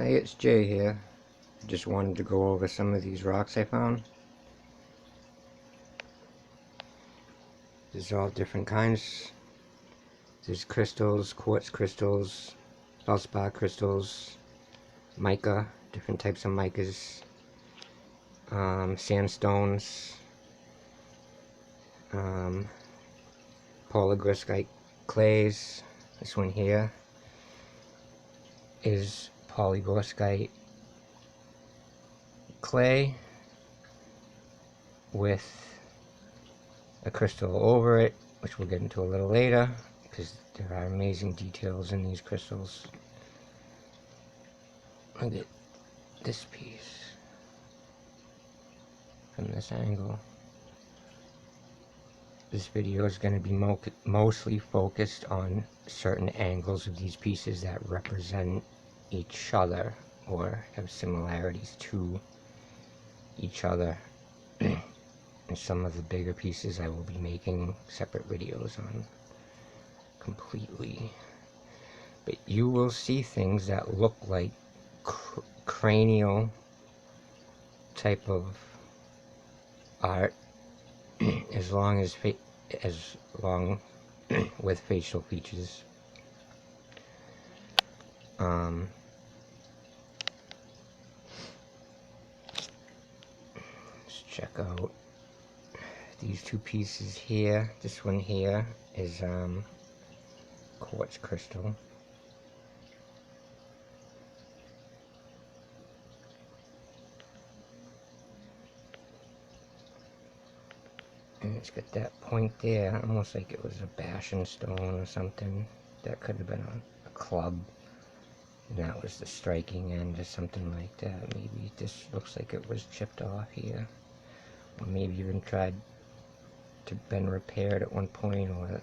Hey, it's Jay here. Just wanted to go over some of these rocks I found. There's all different kinds. There's crystals, quartz crystals, feldspar crystals, mica, different types of micas, sandstones, polygriskite clays. This one here is polygriskite clay with a crystal over it, which we'll get into a little later, because there are amazing details in these crystals. Look at this piece from this angle. This video is going to be mostly focused on certain angles of these pieces that represent each other or have similarities to each other. And some of the bigger pieces I will be making separate videos on completely. But you will see things that look like cranial type of art as long with facial features. Let's check out these two pieces here. This one here is quartz crystal. And it's got that point there, almost like it was a bashing stone or something. That could have been a club. And that was the striking end or something like that. Maybe this looks like it was chipped off here. Or maybe even tried to been repaired at one point, or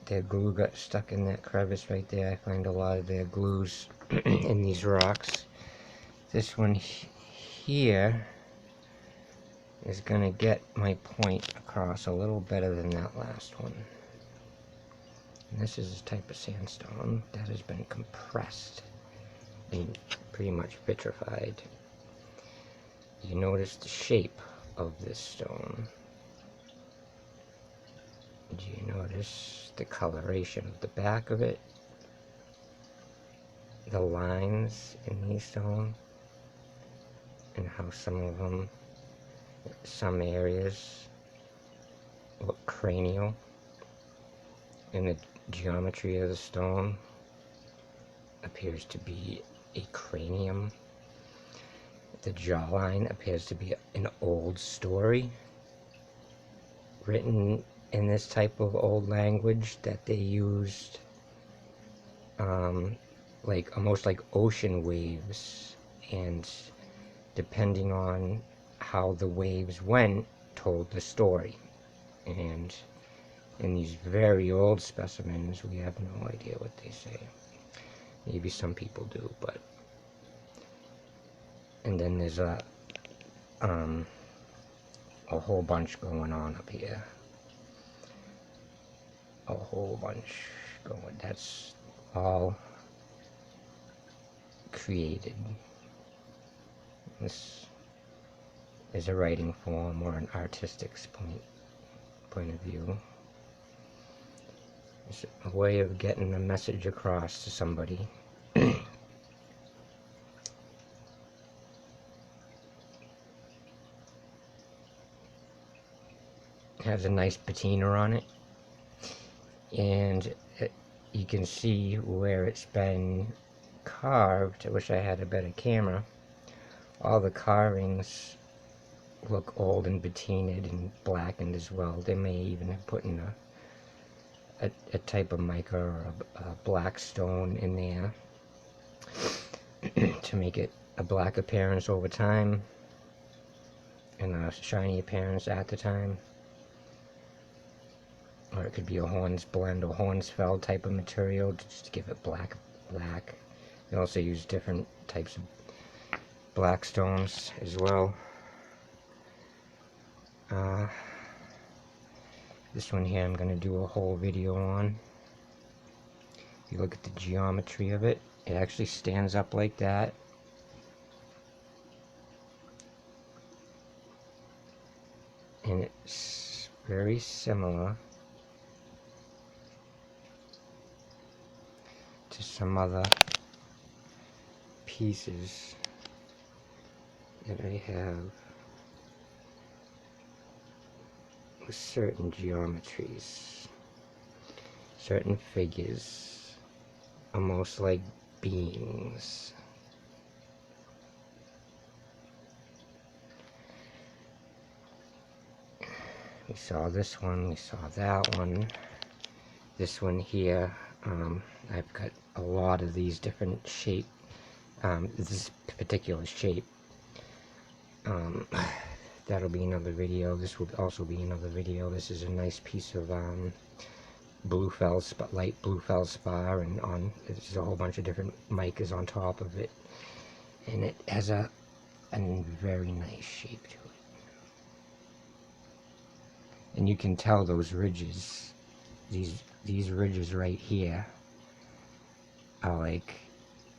their glue got stuck in that crevice right there. I find a lot of their glues in these rocks. This one here is going to get my point across a little better than that last one. And this is a type of sandstone that has been compressed and pretty much vitrified. You notice the shape of this stone. Do you notice the coloration of the back of it? The lines in these stones, and how some of them, some areas look cranial, and the geometry of the stone appears to be a cranium. The jawline appears to be an old story written in this type of old language that they used, like almost like ocean waves, and depending on how the waves went, told the story. And in these very old specimens, we have no idea what they say. Maybe some people do, but... And then there's a whole bunch going on up here. A whole bunch going. That's all created. This is a writing form or an artistic point of view. It's a way of getting a message across to somebody. It has a nice patina on it, and you can see where it's been carved. I wish I had a better camera. All the carvings look old and patinaed and blackened as well. They may even have put in a type of mica or a black stone in there to make it a black appearance over time and a shiny appearance at the time. Or it could be a Hornsblende or Hornsfeld type of material just to give it black. They also use different types of black stones as well. This one here I'm going to do a whole video on. If you look at the geometry of it, it actually stands up like that. And it's very similar to some other pieces that I have with certain geometries, certain figures, almost like beings. We saw this one, we saw that one. This one here, I've got a lot of these different shape, this particular shape. That'll be another video. This will also be another video. This is a nice piece of light blue feldspar, and there's a whole bunch of different micas on top of it, and it has a very nice shape to it. And you can tell those ridges, these ridges right here are like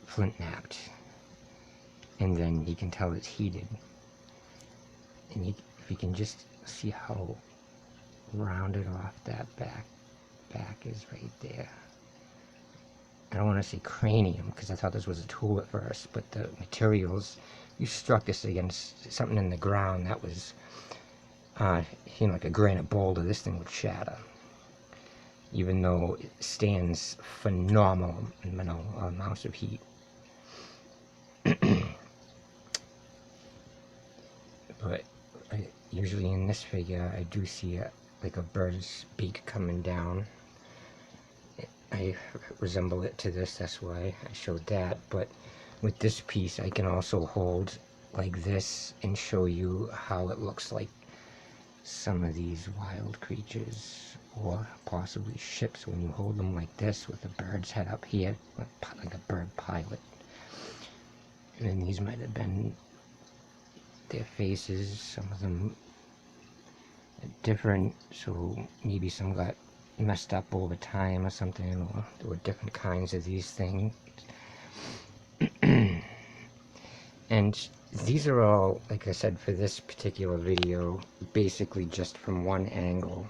flint knapped, and then you can tell it's heated. And if you can just see how rounded off that back is right there. I don't want to say cranium because I thought this was a tool at first, but the materials, you struck this against something in the ground that was like a granite boulder, this thing would shatter, even though it stands phenomenal amounts of heat. But usually in this figure, I do see like a bird's beak coming down. I resemble it to this, that's why I showed that. But with this piece, I can also hold like this and show you how it looks like some of these wild creatures, or possibly ships, when you hold them like this with the bird's head up here, like a bird pilot. And then these might have been their faces, some of them different, so maybe some got messed up over time or something, or there were different kinds of these things. And these are all, like I said, for this particular video, basically just from one angle,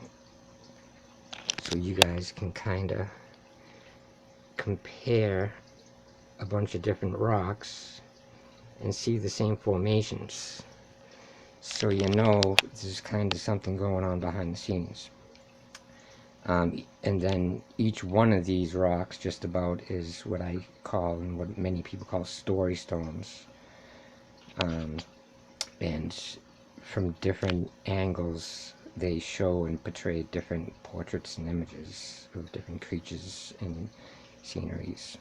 so you guys can kind of compare a bunch of different rocks and see the same formations, so you know there's kind of something going on behind the scenes. And then each one of these rocks just about is what I call, and what many people call, story stones. And from different angles they show and portray different portraits and images of different creatures and sceneries,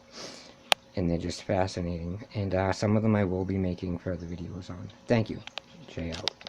and they're just fascinating. And some of them I will be making further videos on. Thank you. Jay out.